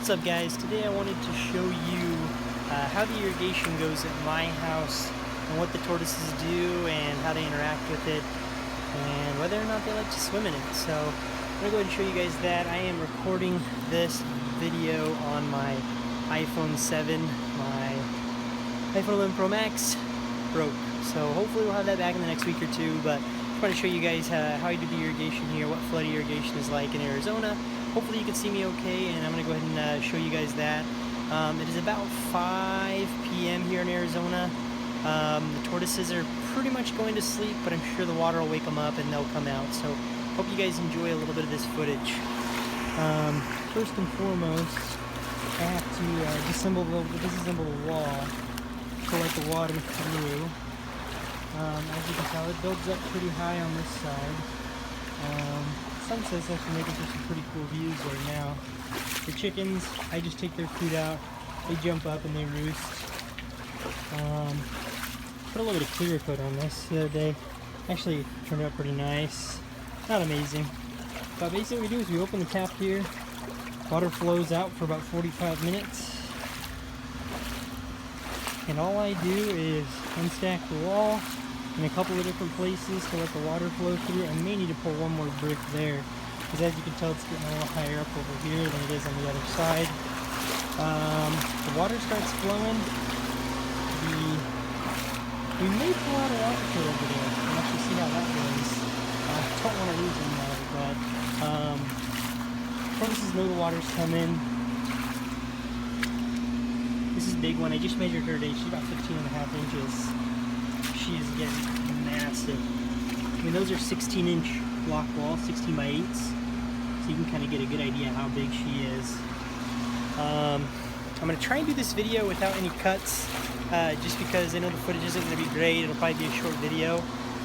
What's up, guys? Today I wanted to show you how the irrigation goes at my house and what the tortoises do and how they interact with it and whether or not they like to swim in it. So I'm going to go ahead and show you guys that. I am recording this video on my iPhone 7. My iPhone 11 Pro Max broke, so hopefully we'll have that back in the next week or two, but I want to show you guys how I do the irrigation here, what flood irrigation is like in Arizona. Hopefully you can see me okay, and I'm going to go ahead and show you guys that. It is about 5 p.m. here in Arizona. The tortoises are pretty much going to sleep, but I'm sure the water will wake them up and they'll come out. So hope you guys enjoy a little bit of this footage. First and foremost, I have to disassemble the wall to let the water through. As you can tell, it builds up pretty high on this side. Sunset's actually making for some pretty cool views right now. The chickens, I just take their food out, they jump up and they roost. Put a little bit of clear coat on this the other day. Actually turned out pretty nice. Not amazing. But basically what we do is we open the tap here, water flows out for about 45 minutes. And all I do is unstack the wall in a couple of different places to let the water flow through. I may need to pull one more brick there, because as you can tell, it's getting a little higher up over here than it is on the other side. The water starts flowing. We may pull out a water foot over there and actually see how that goes. I don't want to lose them though, but tortoises know the water's coming. This is a big one. I just measured her today. She's about 15.5 inches. She is getting massive. I mean, those are 16-inch block walls, 16 by 8s, so you can kind of get a good idea how big she is. I'm going to try and do this video without any cuts, just because I know the footage isn't going to be great. It'll probably be a short video,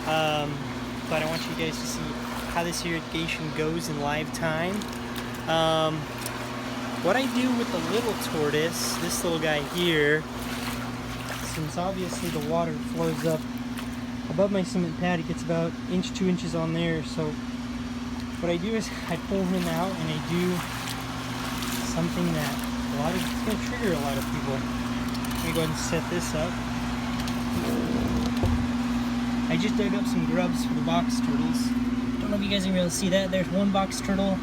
but I want you guys to see how this irrigation goes in live time. What I do with the little tortoise, this little guy here, since obviously the water flows up above my cement pad, it gets about 1 to 2 inches on there. So what I do is I pull him out and I do something that it's going to trigger a lot of people. Let me go ahead and set this up. I just dug up some grubs for the box turtles. Don't know if you guys can be able to see that. There's one box turtle,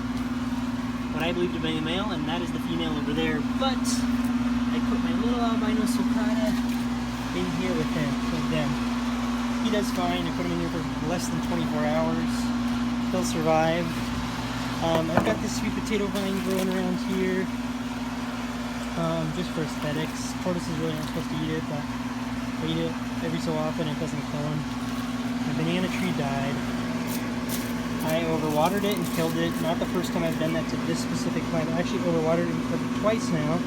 what I believe to be a male, and that is the female over there. But I put my little Albino Sulcata in here with them. He does fine. I put him in here for less than 24 hours. He'll survive. I've got this sweet potato vine growing around here, just for aesthetics. Tortoises really aren't supposed to eat it, but they eat it every so often. It doesn't kill them. The banana tree died. I overwatered it and killed it. Not the first time I've done that to this specific plant. I actually overwatered it and killed it twice now.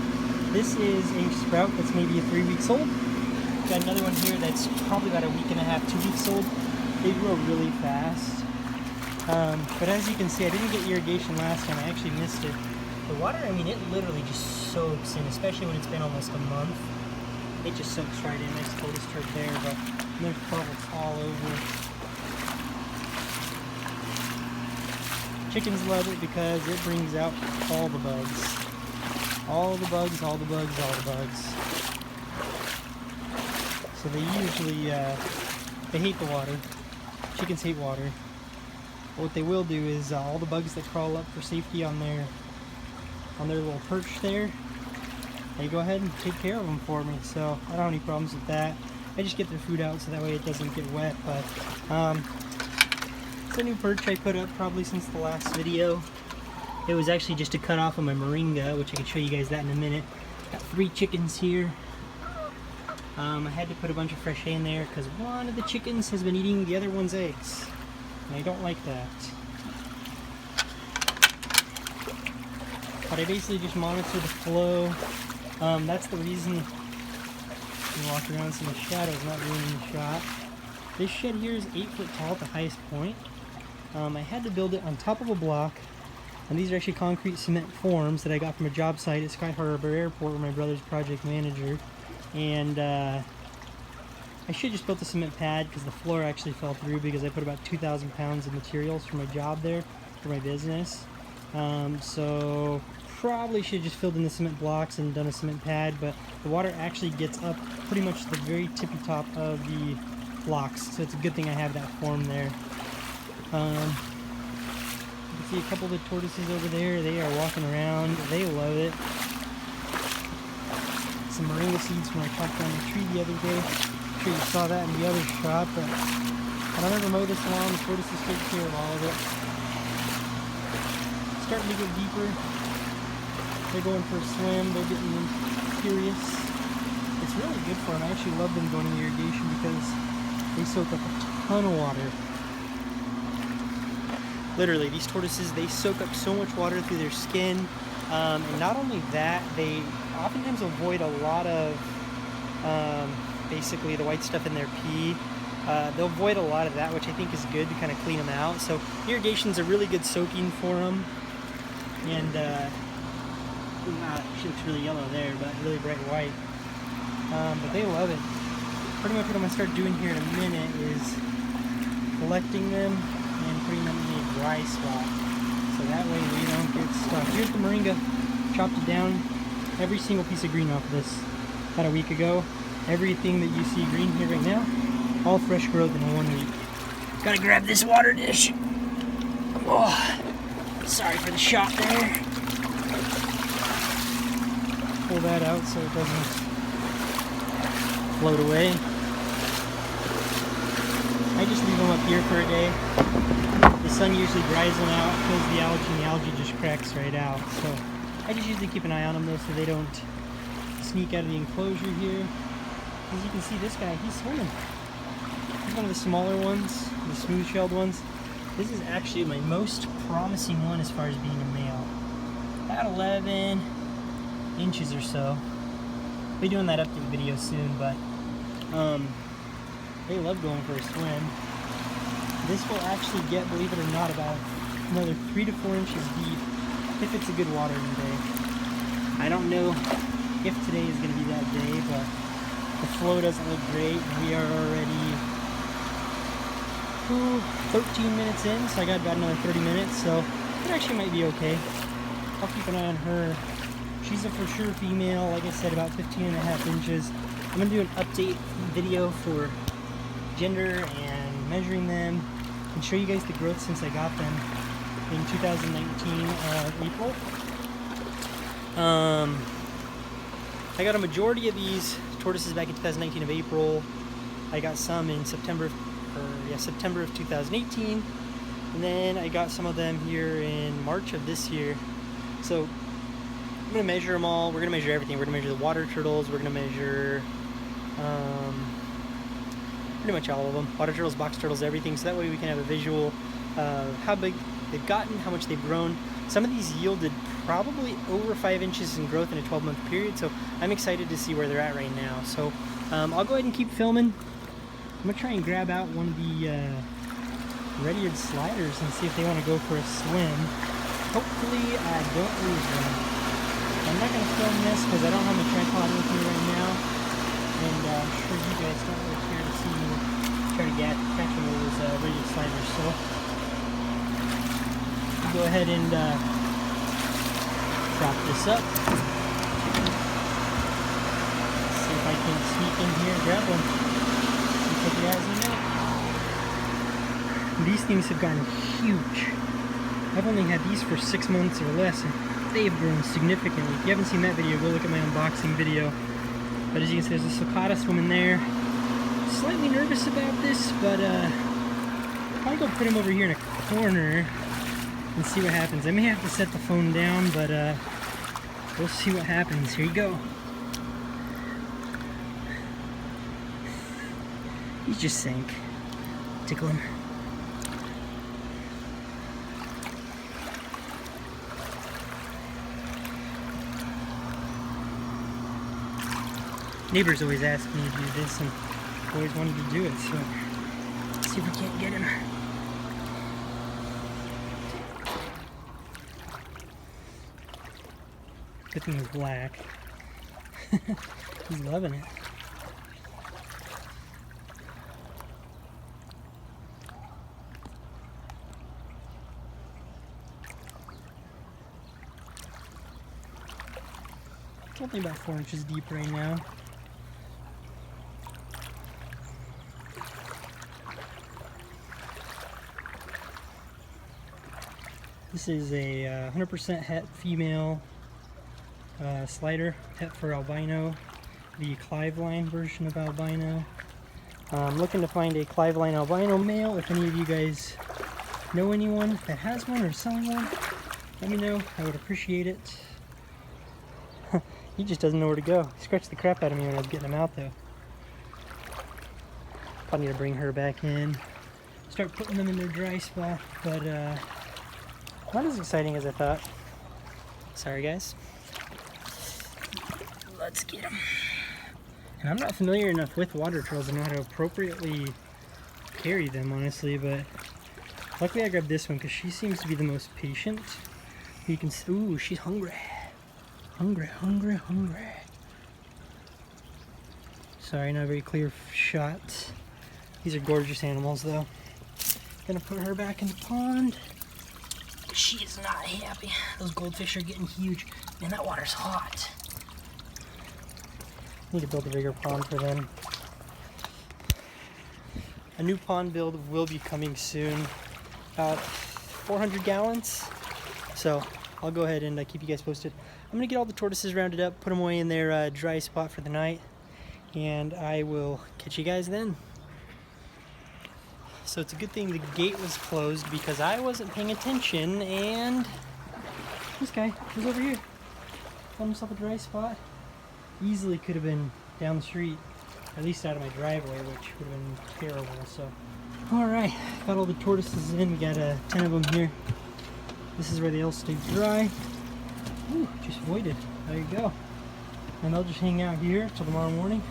This is a sprout that's maybe 3 weeks old. Got another one here that's probably about 1.5 weeks, 2 weeks old. They grow really fast. But as you can see, I didn't get irrigation last time. I actually missed it. The water, I mean, it literally just soaks in, especially when it's been almost a month. It just soaks right in. There's tortoise turd there, but there's bubbles all over. Chickens love it because it brings out all the bugs. All the bugs, all the bugs, all the bugs. So they usually, they hate the water. Chickens hate water. But what they will do is all the bugs that crawl up for safety on their little perch there, they go ahead and take care of them for me. So I don't have any problems with that. I just get their food out so that way it doesn't get wet. But it's a new perch I put up probably since the last video. It was actually just a cut off of my moringa, which I can show you guys that in a minute. Got 3 chickens here. I had to put a bunch of fresh hay in there because one of the chickens has been eating the other one's eggs, and I don't like that. But I basically just monitor the flow. That's the reason you walk around in the shadows, not ruining the shot. This shed here is 8 foot tall at the highest point. I had to build it on top of a block, and these are actually concrete cement forms that I got from a job site at Sky Harbor Airport where my brother's project manager. And I should just built a cement pad because the floor actually fell through because I put about 2,000 pounds of materials for my job there, for my business. So probably should have just filled in the cement blocks and done a cement pad, but the water actually gets up pretty much to the very tippy top of the blocks, so it's a good thing I have that form there. You can see a couple of the tortoises over there. They are walking around. They love it. Some moringa seeds from I chopped down the tree the other day. I'm sure you saw that in the other shot, but I don't ever mow this lawn. The tortoises take care of all of it. Starting to get deeper. They're going for a swim. They're getting curious. It's really good for them. I actually love them going in the irrigation because they soak up a ton of water. Literally, these tortoises, they soak up so much water through their skin. And not only that, they oftentimes avoid a lot of basically the white stuff in their pee. They'll avoid a lot of that, which I think is good to kind of clean them out. So irrigation's a really good soaking for them. And she looks really yellow there, but really bright white. But they love it. Pretty much what I'm going to start doing here in a minute is collecting them and putting them in a dry spot. So that way we don't get stuck. Here's the moringa. Chopped it down. Every single piece of green off of this about a week ago. Everything that you see green here right now, all fresh growth in 1 week. Gotta grab this water dish. Oh, sorry for the shot there. Pull that out so it doesn't float away. I just leave them up here for a day. The sun usually dries them out, kills the algae, and the algae just cracks right out. So I just usually keep an eye on them though so they don't sneak out of the enclosure here. As you can see, this guy, he's swimming. He's one of the smaller ones, the smooth-shelled ones. This is actually my most promising one as far as being a male. About 11 inches or so. I'll be doing that update video soon, but they love going for a swim. This will actually get, believe it or not, about another 3 to 4 inches deep if it's a good watering day. I don't know if today is going to be that day, but the flow doesn't look great. We are already 13 minutes in, so I got about another 30 minutes, so it actually might be okay. I'll keep an eye on her. She's a for sure female, like I said, about 15.5 inches. I'm going to do an update video for gender and measuring them and show you guys the growth since I got them in 2019 April. I got a majority of these tortoises back in 2019 of April. I got some in September of 2018, and then I got some of them here in March of this year. So I'm gonna measure them all. We're gonna measure everything. We're gonna measure the water turtles. We're gonna measure pretty much all of them. Water turtles, box turtles, everything. So that way we can have a visual of how big they've gotten, how much they've grown. Some of these yielded probably over 5 inches in growth in a 12-month period. So I'm excited to see where they're at right now. So I'll go ahead and keep filming. I'm gonna try and grab out one of the red-eared sliders and see if they want to go for a swim. Hopefully I don't lose them. I'm not gonna film this because I don't have my tripod with me right now, and I'm sure you guys don't really care to see me try to catch one of those red-eared sliders. So I'll go ahead and prop this up. See if I can sneak in here and grab one. These things have gotten huge. I've only had these for 6 months or less, and they've grown significantly. If you haven't seen that video, go look at my unboxing video. But as you can see, there's a sulcata swimming there. Slightly nervous about this, but I'll go put him over here in a corner and see what happens. I may have to set the phone down, but we'll see what happens. Here you go. He just sank. Tickle him. Neighbors always ask me to do this, and I always wanted to do it, so let's see if we can't get him. Good thing he's black. He's loving it. only about 4 inches deep right now. This is a 100% het female slider, het for albino, the Clive line version of albino. I'm looking to find a Clive line albino male. If any of you guys know anyone that has one or selling one, let me know. I would appreciate it. He just doesn't know where to go. He scratched the crap out of me when I was getting him out though. Probably need to bring her back in, start putting them in their dry spot, but not as exciting as I thought. Sorry guys. Let's get him. And I'm not familiar enough with water turtles to know how to appropriately carry them, honestly, but luckily I grabbed this one because she seems to be the most patient. You can see, ooh, she's hungry. Hungry, hungry, hungry. Sorry, not a very clear shot. These are gorgeous animals though. Gonna put her back in the pond. She is not happy. Those goldfish are getting huge. Man, that water's hot. Need to build a bigger pond for them. A new pond build will be coming soon. About 400 gallons. So I'll go ahead and keep you guys posted. I'm gonna get all the tortoises rounded up, put them away in their dry spot for the night, and I will catch you guys then. So it's a good thing the gate was closed because I wasn't paying attention, and this guy was over here. Found himself a dry spot. Easily could have been down the street, at least out of my driveway, which would have been terrible. So, alright, got all the tortoises in. We got 10 of them here. This is where they all stay dry. Ooh, just voided. There you go. And they'll just hang out here till tomorrow morning,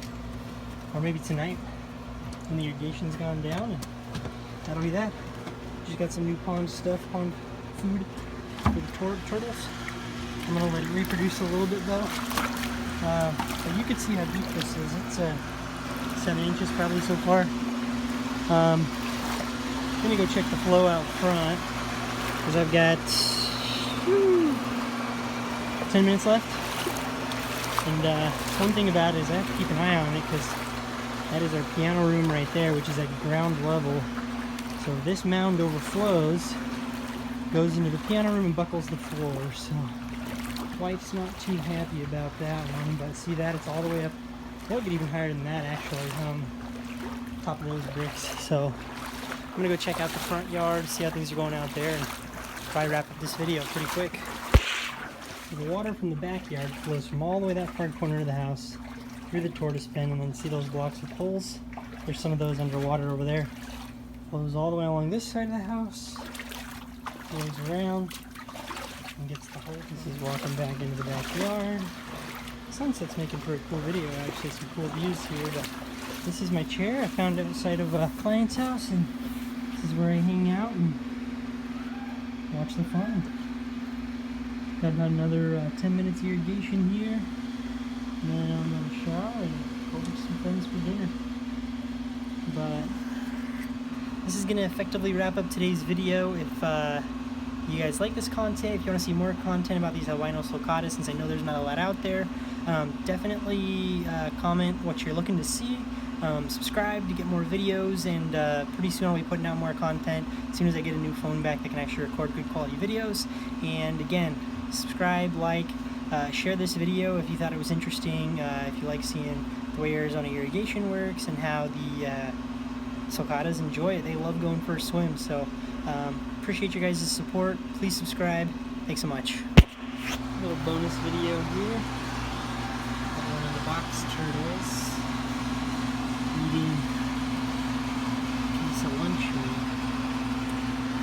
or maybe tonight when the irrigation's gone down, and that'll be that. Just got some new pond stuff, pond food for the turtles. I'm gonna let it reproduce a little bit though. But you can see how deep this is. It's 7 inches probably so far. I'm gonna go check the flow out front because I've got 10 minutes left. And one thing about it is I have to keep an eye on it because that is our piano room right there, which is at ground level. So if this mound overflows, goes into the piano room and buckles the floor. So wife's not too happy about that one, but see that it's all the way up. It'll get even higher than that actually, top of those bricks. So I'm gonna go check out the front yard, see how things are going out there, and probably wrap up this video pretty quick. The water from the backyard flows from all the way that far corner of the house through the tortoise pen, and then see those blocks of poles? There's some of those underwater over there. Flows all the way along this side of the house, goes around, and gets the whole. This is walking back into the backyard. Sunset's making for a cool video, actually, some cool views here. But this is my chair I found outside of a client's house, and this is where I hang out and watch the fun. Got about another 10 minutes irrigation here. And then I'm going to shower and go with some friends for dinner. But this is going to effectively wrap up today's video. If you guys like this content, if you want to see more content about these Albino Sulcata, since I know there's not a lot out there, definitely comment what you're looking to see. Subscribe to get more videos, and pretty soon I'll be putting out more content as soon as I get a new phone back that can actually record good quality videos. And again, subscribe, like, share this video if you thought it was interesting, if you like seeing the way Arizona irrigation works and how the sulcatas enjoy it. They love going for a swim, so appreciate your guys' support. Please subscribe. Thanks so much. A little bonus video here. One of the box turtles eating a piece of lunch meat.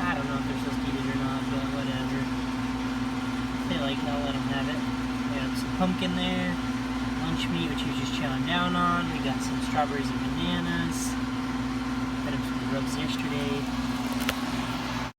I don't know if they're supposed to eat it or not, but whatever. If they like it, I'll let them have it. We have some pumpkin there, lunch meat, which he was just chowing down on. We got some strawberries and bananas. Fed him some grubs yesterday.